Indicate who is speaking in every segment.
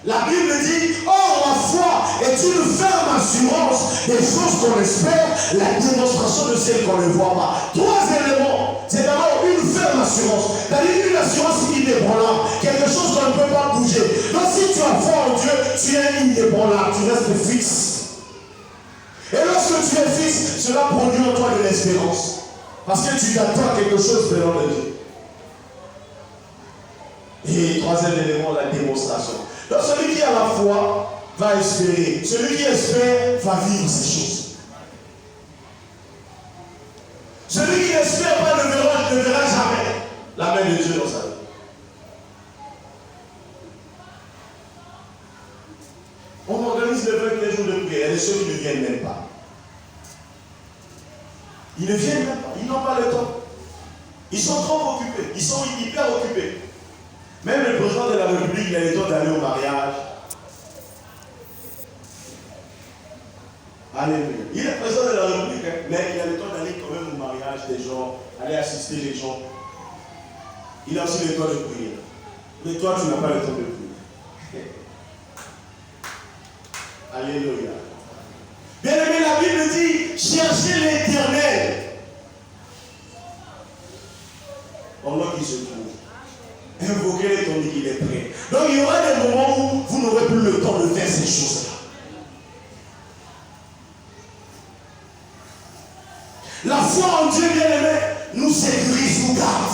Speaker 1: La Bible dit, or la foi est une ferme assurance des choses qu'on espère, la démonstration de celles qu'on ne voit pas. Trois éléments. C'est d'abord une ferme assurance. C'est-à-dire une assurance inébranlable. Quelque chose qu'on ne peut pas bouger. Donc si tu as foi en Dieu, tu es inébranlable, tu restes fixe. Et lorsque tu es fixe, cela produit en toi de l'espérance. Parce que tu t'attends à quelque chose venant de Dieu. Et troisième élément, la démonstration. Donc celui qui a la foi va espérer. Celui qui espère va vivre ces choses. Celui qui n'espère pas ne verra jamais la main de Dieu dans sa vie. On organise le 21 jours de prière. Il y a ceux qui ne viennent même pas. Ils ne viennent même pas. Ils n'ont pas le temps. Ils sont trop occupés. Ils sont hyper occupés. Même le président de la République, il a le temps d'aller au mariage. Alléluia. Il est président de la République, hein, mais il a le temps d'aller quand même au mariage des gens, aller assister les gens. Il a aussi le temps de prier. Mais toi, tu n'as pas le temps de prier. Alléluia. Bien aimé, la Bible dit, cherchez l'Éternel pendant qu'il se trouve. Invoquez-le tandis qu'il est prêt. Donc il y aura des moments où vous n'aurez plus le temps de faire ces choses-là. La foi en Dieu, bien-aimé, nous sécurise, nous garde.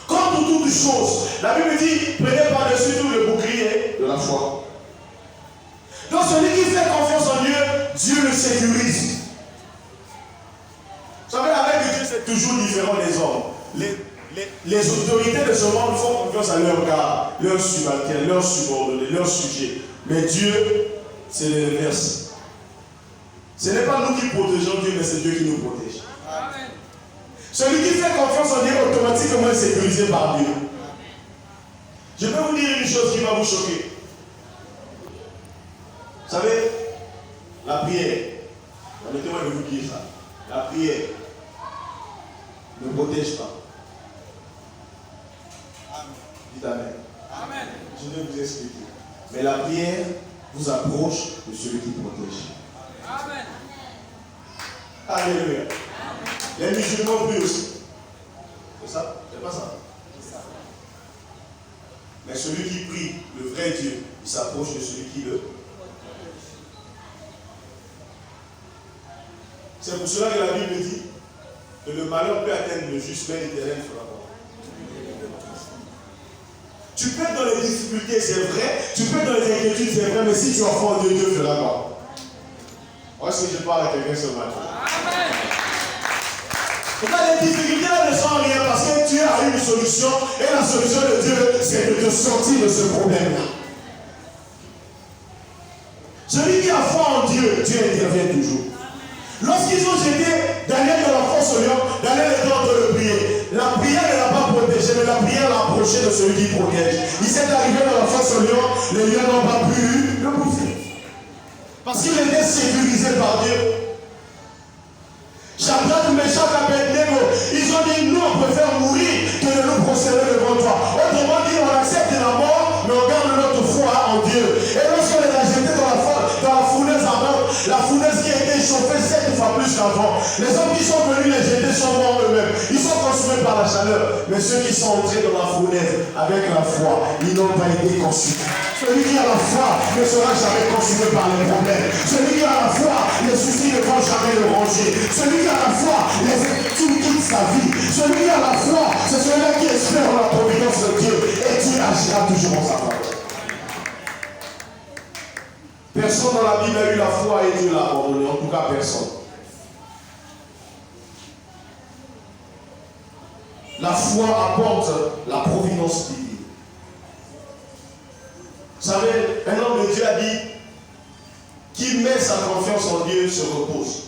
Speaker 1: Comme pour toutes choses, la Bible dit, prenez par-dessus tout le bouclier de la foi. Donc celui qui fait confiance en Dieu, Dieu le sécurise. Vous savez, avec Dieu, c'est toujours différent des hommes. Les autorités de ce monde font confiance à leurs gars, leurs subalternes, leurs subordonnés, leurs sujets. Mais Dieu, c'est l'inverse. Ce n'est pas nous qui protégeons Dieu, mais c'est Dieu qui nous protège. Amen. Celui qui fait confiance en Dieu, automatiquement est sécurisé par Dieu. Je peux vous dire une chose qui va vous choquer. Vous savez, la prière, permettez-moi de vous dire ça. La prière ne protège pas. Dites Amen. Amen. Je vais vous expliquer. Mais la prière vous approche de celui qui protège. Amen. Alléluia. Les musulmans prient aussi. C'est ça? C'est pas ça? Mais celui qui prie, le vrai Dieu, il s'approche de celui qui le protège. C'est pour cela que la Bible dit que le malheur peut atteindre le juste, mais l'Éternel fera quoi? Tu peux être dans les difficultés, c'est vrai. Tu peux être dans les inquiétudes, c'est vrai. Mais si tu as foi en Dieu, Dieu fera quoi? Est-ce que je parle à quelqu'un ce matin? Amen. Les difficultés ne sont rien parce que Dieu a une solution. Et la solution de Dieu, c'est de te sortir de ce problème-là. Celui qui a foi en Dieu, Dieu intervient toujours. Lorsqu'ils ont jeté Daniel dans la fosse au lion, Daniel était en train de prier. La prière ne l'a pas protégé, mais la prière l'a approché de celui qui protège. Il s'est arrivé dans la fosse au lion, les lions n'ont pas pu le bouffer. Parce qu'il était sécurisé par Dieu. Shadrach, Meshach, Abednego, ils ont dit, nous on préfère mourir que de nous prosterner devant toi. Autrement dit, on accepte la mort, mais on garde notre foi en Dieu. Et lorsqu'on les a jetés dans la fournaise ardente, la fournaise qui a été chauffée 7 fois plus qu'avant, les hommes qui sont venus les jeter sont morts eux-mêmes. Ils sont consumés par la chaleur. Mais ceux qui sont entrés dans la fournaise avec la foi, ils n'ont pas été consumés. Celui qui a la foi ne sera jamais consumé par les problèmes. Celui qui a la foi, les soucis ne vont jamais le ranger. Celui qui a la foi, les inquiétudes quittent sa vie. Celui qui a la foi, c'est celui-là qui espère en la providence de Dieu. Et Dieu agira toujours en sa faveur. Personne dans la Bible a eu la foi et Dieu l'a abandonné. En tout cas, personne. La foi apporte la providence divine. Vous savez, un homme de Dieu a dit qui met sa confiance en Dieu se repose.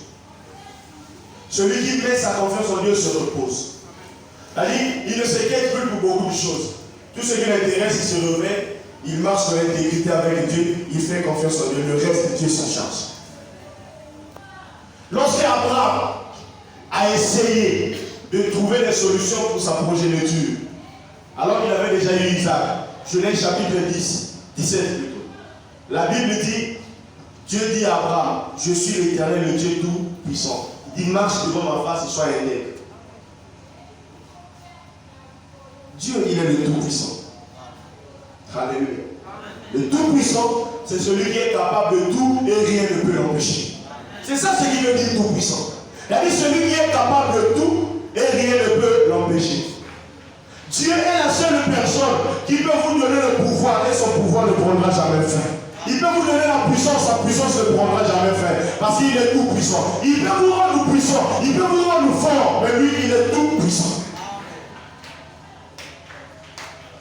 Speaker 1: Celui qui met sa confiance en Dieu se repose. C'est-à-dire, il ne s'inquiète plus pour beaucoup de choses. Tout ce qui l'intéresse, il se réveille, il marche dans l'intégrité avec Dieu, il fait confiance en Dieu. Le reste, Dieu s'en charge. Lorsqu'Abraham a essayé de trouver des solutions pour sa progéniture, alors qu'il avait déjà eu Isaac, Genèse chapitre 10, 17 plutôt. La Bible dit, Dieu dit à Abraham, je suis l'Éternel, le Dieu tout-puissant. Il dit, marche devant ma face et sois intègre. Dieu, il est le tout-puissant. Alléluia. Le tout-puissant, c'est celui qui est capable de tout et rien ne peut l'empêcher. C'est ça ce qui veut dire tout-puissant. C'est-à-dire celui qui est capable de tout et rien ne peut l'empêcher. Dieu est la seule personne qui peut vous donner le pouvoir et son pouvoir ne prendra jamais fin. Il peut vous donner la puissance, sa puissance ne prendra jamais fin. Parce qu'il est tout puissant. Il peut vous rendre puissant, il peut vous rendre fort, mais lui, il est tout puissant.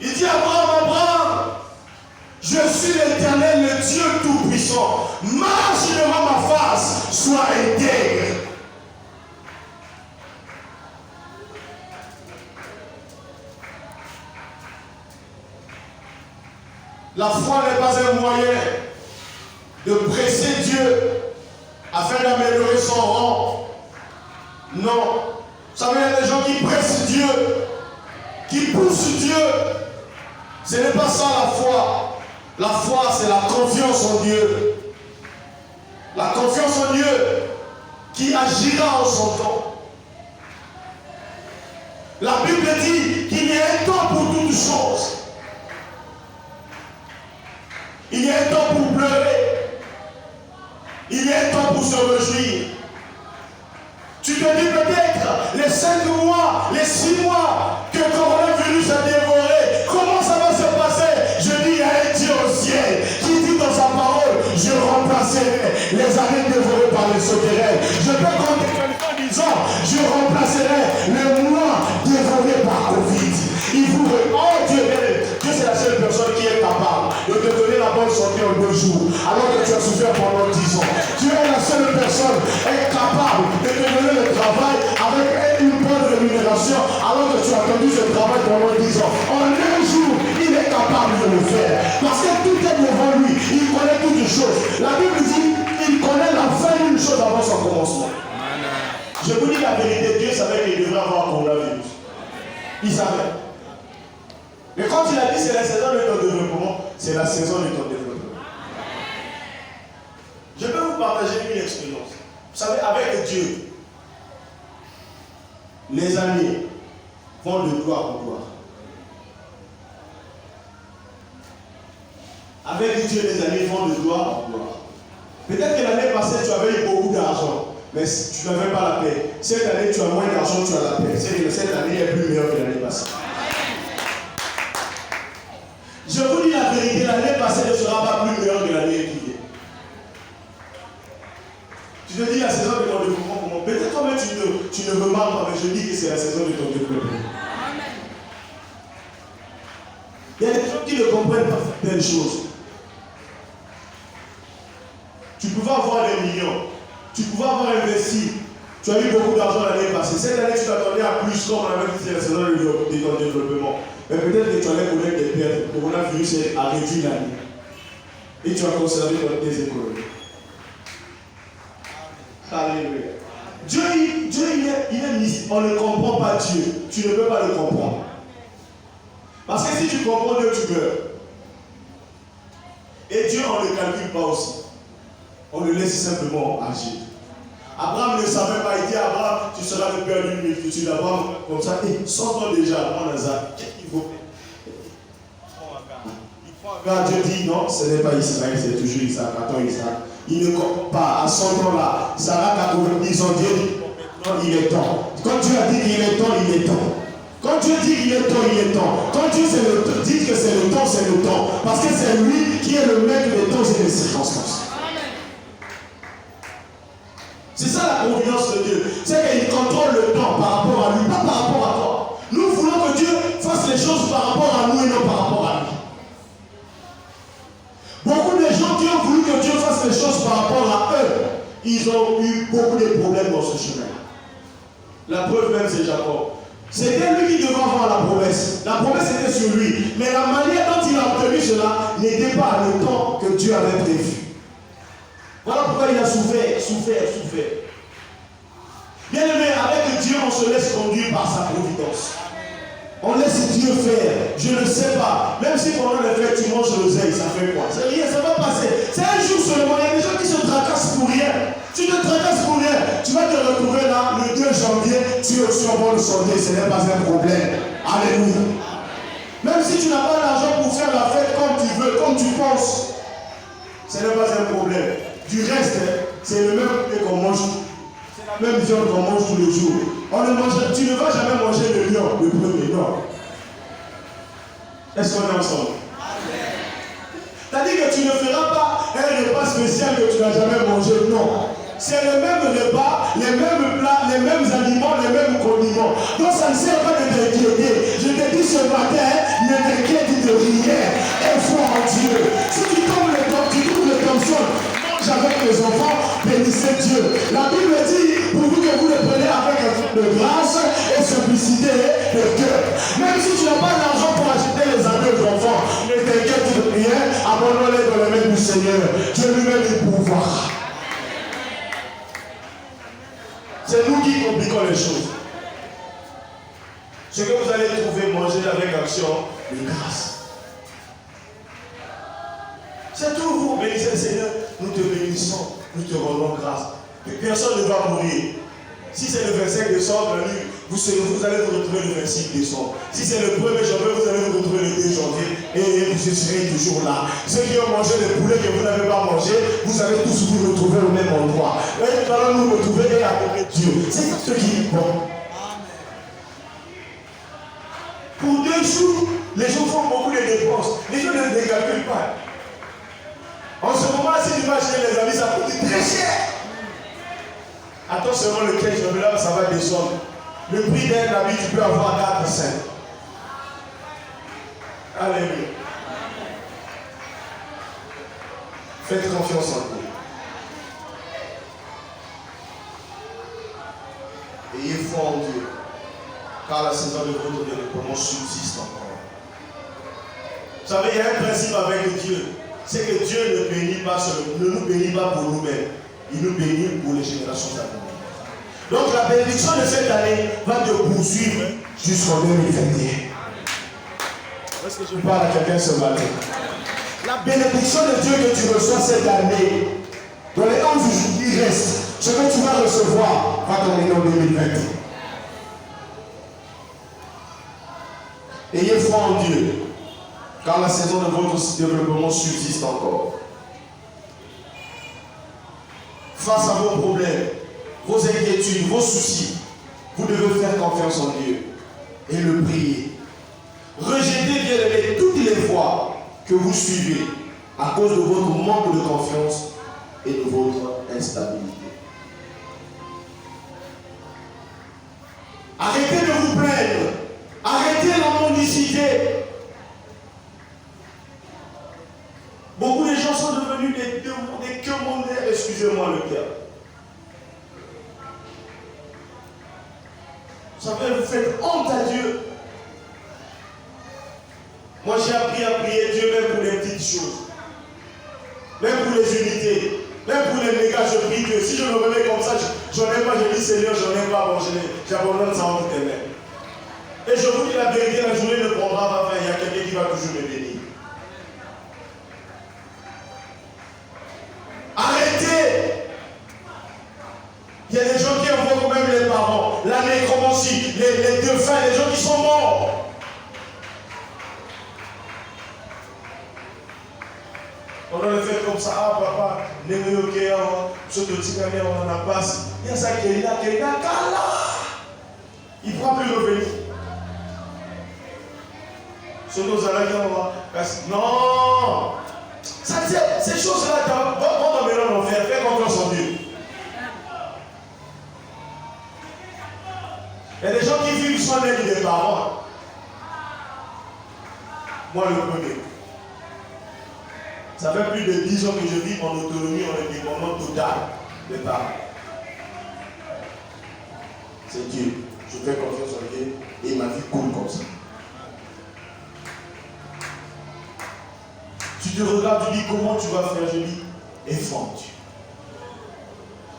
Speaker 1: Il dit à Abraham, Abraham, je suis l'Éternel, le Dieu tout-puissant. Marche devant ma face, sois intègre. La foi n'est pas un moyen de presser Dieu afin d'améliorer son rang. Non. Vous savez, il y a des gens qui pressent Dieu, qui poussent Dieu. Ce n'est pas ça la foi. La foi, c'est la confiance en Dieu. La confiance en Dieu qui agira en son temps. La Bible dit qu'il y a un temps pour toutes choses. Il y a un temps pour pleurer. Il y a un temps pour se réjouir. Tu te dis peut-être les 5 mois, les 6 mois que le coronavirus a dévoré, comment ça va se passer? Je dis, il y a un Dieu au ciel qui dit dans sa parole, je remplacerai les années dévorées par les sauterelles. Je peux compter quelqu'un en disant, je remplacerai les mois dévorés par Covid. Il vous oh Dieu, Dieu c'est la seule personne qui est capable de te donner la bonne santé en 2 jours, alors que tu as souffert pendant 10 ans. Dieu est la seule personne qui est capable de te donner le travail avec une bonne rémunération, alors que tu as attendu ce travail pendant 10 ans. En 1 jour, il est capable de le faire. Parce que tout est devant lui. Il connaît toutes les choses. La Bible dit qu'il connaît la fin d'une chose avant son commencement. Je vous dis la vérité, Dieu savait qu'il devrait avoir un coronavirus. Il savait. Mais quand il a dit c'est la saison de ton développement, c'est la saison de ton développement. Je peux vous partager une expérience. Vous savez, avec Dieu, les années vont de gloire en gloire. Avec Dieu, les années vont de gloire en gloire. Peut-être que l'année passée, tu avais eu beaucoup d'argent, mais tu n'avais pas la paix. Cette année, tu as moins d'argent, tu as la paix. Cette année est plus meilleure que l'année passée. Je vous dis la vérité, l'année passée ne sera pas plus meilleure que l'année qui vient. Tu te dis la saison de ton développement, comment? Peut-être toi-même tu ne veux pas, mais je dis que c'est la saison de ton développement. Il y a des gens qui ne comprennent pas telle chose. Tu pouvais avoir des millions, tu pouvais avoir investi, tu as eu beaucoup d'argent l'année passée. Cette année, tu t'attendais à plus comme on avait dit c'est la saison de ton développement. Mais peut-être que tu allais connaître des pertes. Le coronavirus a réduit l'année. Et tu as conservé tes économies. Alléluia. Dieu, il est mystique. On ne comprend pas Dieu. Tu ne peux pas le comprendre. Parce que si tu comprends Dieu, tu meurs. Et Dieu, on ne le calcule pas aussi. On le laisse simplement agir. Abraham ne savait pas, il dit Abraham, tu seras le père d'une multitude. Abraham, comme ça, sors-toi déjà, prends Lazare. Qu'est-ce qu'il faut faire? Il prend un gars, Dieu dit non, ce n'est pas Israël, c'est toujours Isaac. Attends, Isaac. Il ne compte pas, à son temps-là, Sarah 90 ans, Dieu dit maintenant il est temps. Quand Dieu a dit qu'il est temps, il est temps. Quand Dieu dit qu'il est temps, il est temps. Quand Dieu dit que c'est le temps, c'est le temps. Parce que c'est lui qui est le maître des temps et des circonstances. C'est ça la confiance de Dieu. C'est qu'il contrôle le temps par rapport à lui, pas par rapport à toi. Nous voulons que Dieu fasse les choses par rapport à nous et non par rapport à lui. Beaucoup de gens qui ont voulu que Dieu fasse les choses par rapport à eux, ils ont eu beaucoup de problèmes dans ce chemin. La preuve même, c'est Jacob. C'était lui qui devait avoir la promesse. La promesse était sur lui. Mais la manière dont il a obtenu cela n'était pas le temps que Dieu avait prévu. Voilà pourquoi il a souffert. Bien aimé, avec Dieu, on se laisse conduire par sa providence. On laisse Dieu faire. Je ne sais pas. Même si pendant les fêtes, tu manges l'oseille, ça fait quoi? C'est rien, ça va passer. C'est un jour seulement. Il y a des gens qui se tracassent pour rien. Tu te tracasses pour rien. Tu vas te retrouver là, le 2 janvier, tu es aussi en bonne santé. Ce n'est pas un problème. Alléluia. Même si tu n'as pas l'argent pour faire la fête comme tu veux, comme tu penses, ce n'est pas un problème. Du reste, c'est le même poulet qu'on mange. C'est la même viande qu'on mange tous les jours. Tu ne vas jamais manger le lion, le premier, non. Est-ce qu'on est ensemble? C'est-à-dire que tu ne feras pas un repas spécial que tu n'as jamais mangé, non. C'est le même repas, les mêmes plats, les mêmes aliments, les mêmes condiments. Donc ça ne sert pas de t'inquiéter. Je te dis ce matin, ne t'inquiète de rien. Et foi en Dieu. Si tu trouves le Thompson, mange avec les enfants, bénissez Dieu. La Bible dit, pour vous que vous le prenez avec un fruit de grâce et simplicité de cœur. Même si tu n'as pas d'argent pour acheter les habits aux enfants, ne t'inquiète de rien, abandonne-les dans les mains du Seigneur. Dieu lui-même du pouvoir. C'est nous qui compliquons les choses. Ce que vous allez trouver manger avec action de grâce. C'est tout, vous bénissez Seigneur. Nous te bénissons, nous te rendons grâce. Personne ne va mourir. Si c'est le 25 décembre, vous allez vous retrouver le 26 décembre. Si c'est le 1er janvier, vous allez vous retrouver le 2 janvier. Et vous serez toujours là. Ceux qui ont mangé les poulets que vous n'avez pas mangé, vous allez tous vous retrouver au même endroit. Et nous allons nous retrouver et adorer Dieu. C'est ce qui est bon. Pour 2 jours, les gens font beaucoup de dépenses. Les gens ne les calculent pas. En ce moment, si tu vas chez les amis, ça coûte très cher. Attends seulement le 15 janvier, là, ça va descendre. Le prix d'un habit, tu peux avoir 4 5. Alléluia. Faites confiance en Dieu. Ayez foi en Dieu. Car la saison de votre déploiement subsiste encore. Vous savez, il y a un principe avec Dieu. C'est que Dieu ne bénit pas ne nous bénit pas pour nous-mêmes. Il nous bénit pour les générations à venir. Donc la bénédiction de cette année va te poursuivre jusqu'en 2021. Est-ce que je parle à quelqu'un ce matin? La bénédiction de Dieu que tu reçois cette année, dans les 11 jours qui restent, ce que tu vas recevoir va terminer en 2021. Ayez foi en Dieu, car la saison de votre développement subsiste encore. Face à vos problèmes, vos inquiétudes, vos soucis, vous devez faire confiance en Dieu et le prier. Rejetez, bien aimé, toutes les voies que vous suivez à cause de votre manque de confiance et de votre instabilité. Arrêtez de vous plaindre. Arrêtez la mendicité. Beaucoup de gens sont devenus des quemondaires, excusez-moi le terme. Vous savez, vous faites honte à Dieu. Moi, j'ai appris à prier Dieu même pour les petites choses. Même pour les unités. Même pour les mégas, je prie Dieu. Si je me remets comme ça, j'en ai pas, je dis Seigneur, j'en ai pas, bon, j'abandonne ça entre tes mains. Et je vous dis la vérité, la journée ne prendra pas fin. Il y a quelqu'un qui va toujours me bénir. Arrêtez! Il y a des gens qui invoquent même les parents, la nécromancie, les défunts, les gens qui sont morts. On a le fait comme ça, ah papa, les méloqués, ceux de Tigane, on en a passé. Il y a ça qui est là, Kala. Il ne pourra plus revenir. Ceux de Zalaki, on va passer. Non! Ça, ces choses-là, vont tomber dans l'enfer, fais confiance en Dieu. Il y a des gens qui vivent sans l'aide des parents. Moi, le premier. Ça fait plus de 10 ans que je vis en autonomie, en indépendance totale des parents. C'est Dieu. Je fais confiance en Dieu et ma vie coule comme ça. Tu te regardes, tu dis comment tu vas faire, je dis, aie foi en Dieu.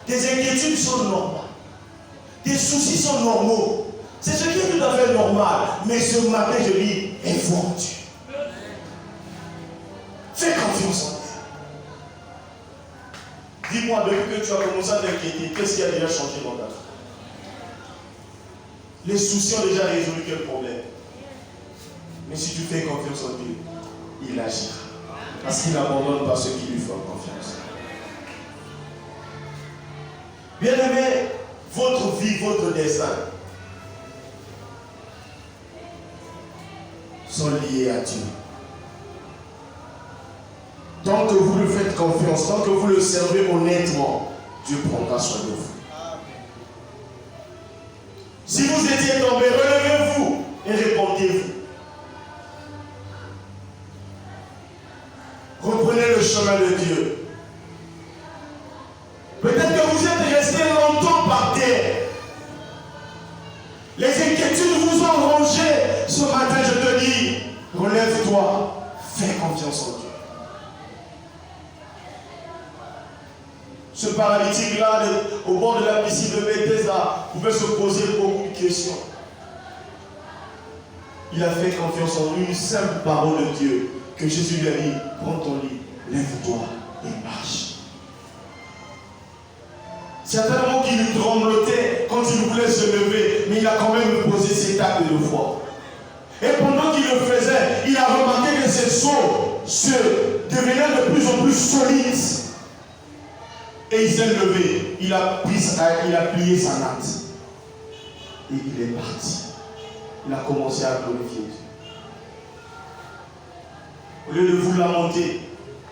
Speaker 1: Tes inquiétudes sont normales. Tes soucis sont normaux. C'est ce qui est tout à fait normal. Mais ce matin, je dis, foi en Dieu. Fais confiance en Dieu. Dis-moi, depuis que tu as commencé à t'inquiéter, qu'est-ce qui a déjà changé dans ta vie? Les soucis ont déjà résolu quel problème? Mais si tu fais confiance en Dieu, il agira. Parce qu'il n'abandonne pas ceux qui lui font confiance. Bien-aimés, votre vie, votre destin sont liés à Dieu. Tant que vous lui faites confiance, tant que vous le servez honnêtement, Dieu prendra soin de vous. Si vous étiez tombé, relevez-vous et répondez-vous. Reprenez le chemin de Dieu. Peut-être que vous êtes resté longtemps par terre. Les inquiétudes vous ont rongé. Ce matin, je te dis, relève-toi, fais confiance en Dieu. Ce paralytique-là, au bord de la piscine de Bethesda, pouvait se poser beaucoup de questions. Il a fait confiance en une simple parole de Dieu, que Jésus lui a dit, prends ton lit, lève-toi et marche. Certainement qu'il lui tremblotait quand il voulait se lever, mais il a quand même posé ses actes de foi. Et pendant qu'il le faisait, il a remarqué que ses seaux devenaient de plus en plus solides. Et il s'est levé, il a plié sa natte. Et il est parti. Il a commencé à glorifier Dieu. Au lieu de vous lamenter,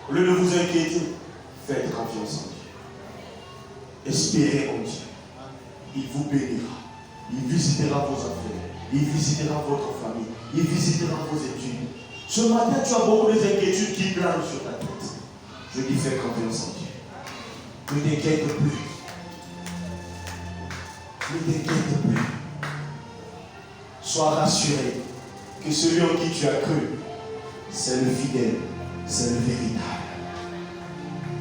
Speaker 1: au lieu de vous inquiéter, faites confiance en Dieu. Espérez en Dieu. Il vous bénira. Il visitera vos affaires. Il visitera votre famille. Il visitera vos études. Ce matin, tu as beaucoup d'inquiétudes qui planent sur ta tête. Je dis fais confiance en Dieu. Ne t'inquiète plus. Ne t'inquiète plus. Sois rassuré que celui en qui tu as cru, c'est le fidèle, c'est le véritable.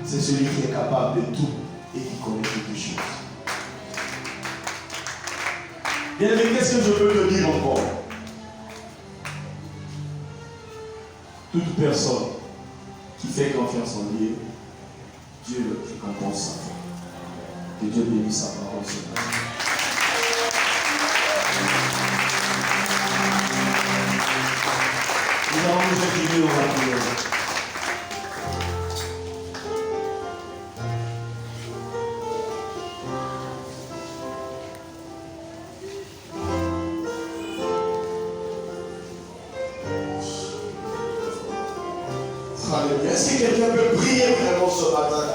Speaker 1: C'est celui qui est capable de tout et qui connaît toutes choses. Bien aimé, qu'est-ce que je peux te dire encore? Toute personne qui fait confiance en Dieu, Dieu le récompense sa foi. Que Dieu bénisse sa parole ce matin. Nous allons nous incliner dans la prière. Alléluia. Est-ce que quelqu'un peut prier vraiment ce matin?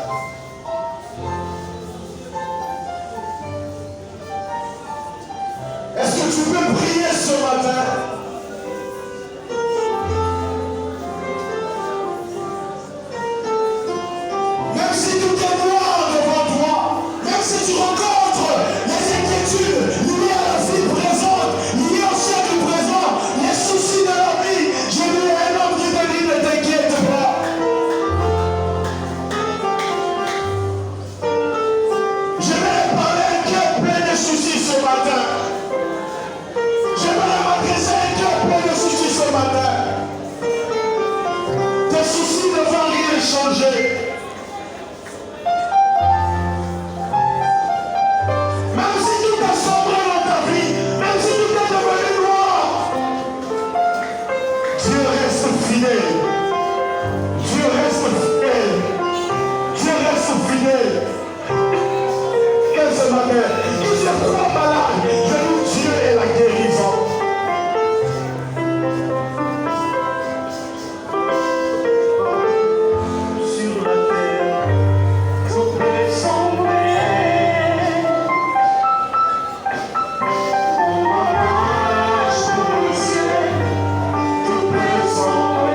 Speaker 1: Est-ce que tu peux prier ce matin? Même si tout est noir devant toi, même si tu rencontres les inquiétudes liées à la vie présente, liées au siècle présent, les soucis de la vie, je dis à un homme qui te dit ne t'inquiète pas. Je vais parler à un cœur plein de soucis ce matin. Je vais m'adresser à un cœur plein de soucis ce matin. Tes soucis ne vont rien changer. Même si tout est sombre dans ta vie, même si tout est devenu noir, Dieu reste fidèle. Dieu reste fidèle. Dieu reste fidèle. Et ce matin, il se croit malade. Je dis Dieu est la guérison. Sur la terre, tout est sombre. On marche dans le ciel, tout est sombre.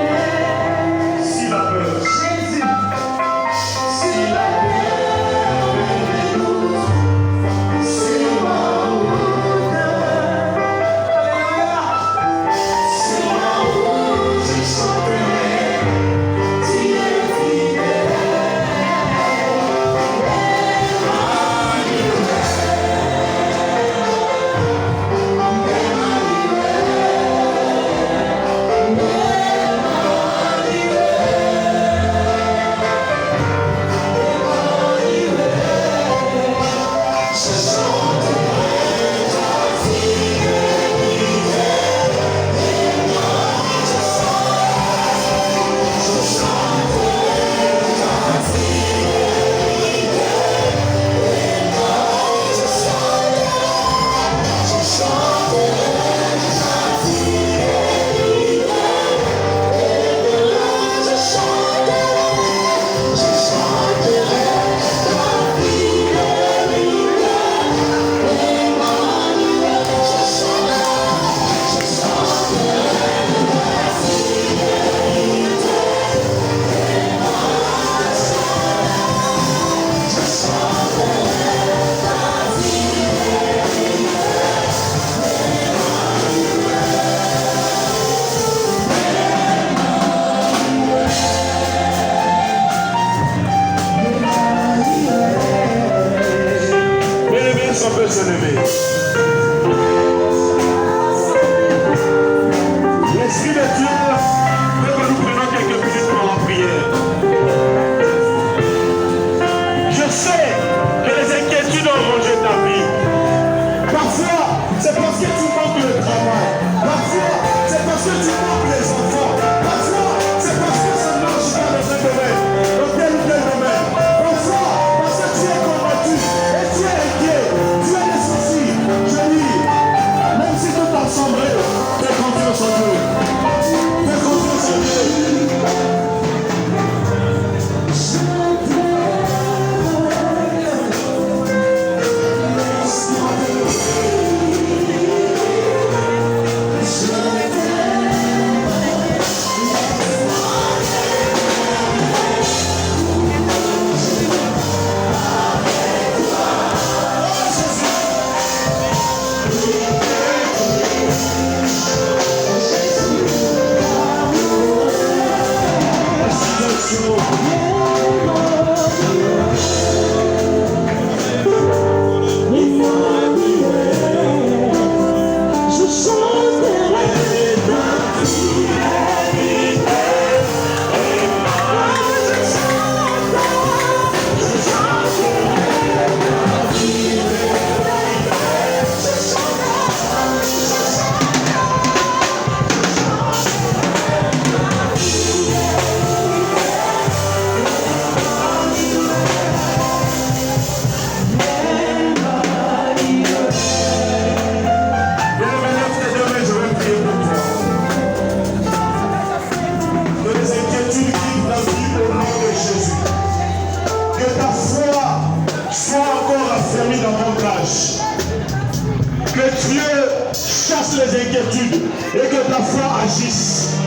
Speaker 1: dépasse les inquiétudes et que ta foi agisse,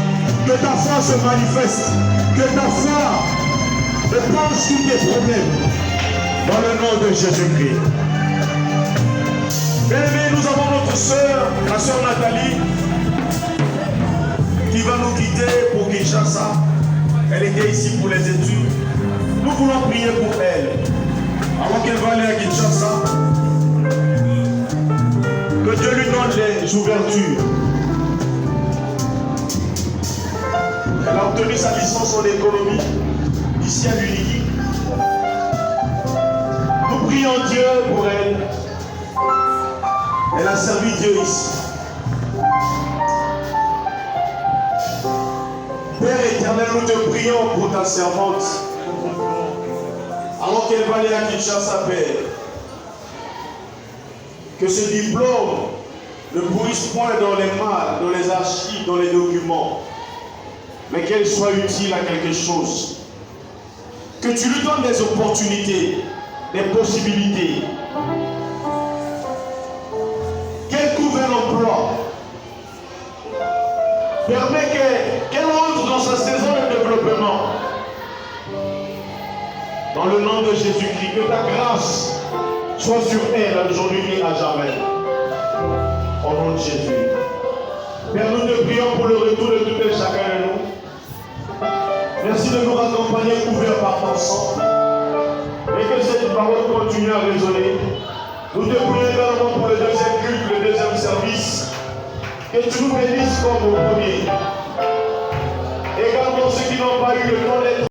Speaker 1: que ta foi se manifeste, que ta foi éponge tous tes problèmes. Dans le nom de Jésus-Christ. Bien-aimés, nous avons notre soeur, la soeur Nathalie, qui va nous quitter pour Kinshasa. Elle était ici pour les études. Nous voulons prier pour elle. Avant qu'elle va aller à Kinshasa, que Dieu lui donne les ouvertures. Elle a obtenu sa licence en économie ici à l'UNIKI. Nous prions Dieu pour elle. Elle a servi Dieu ici. Père éternel, nous te prions pour ta servante. Alors qu'elle va aller à Kinshasa, Père, que ce diplôme ne pourrisse point dans les mains, dans les archives, dans les documents, mais qu'elle soit utile à quelque chose. Que tu lui donnes des opportunités, des possibilités. Qu'elle trouve un emploi. Permet qu'elle entre dans sa saison de développement. Dans le nom de Jésus-Christ, que ta grâce soit sur elle aujourd'hui et à jamais. Au nom de Jésus. Père, nous te prions pour le retour de tout et chacun de nous. Merci de nous accompagner couverts par ton sang. Et que cette parole continue à résonner. Nous te prions également pour le deuxième culte, le deuxième service. Que tu nous bénisses comme au premier. Également ceux qui n'ont pas eu le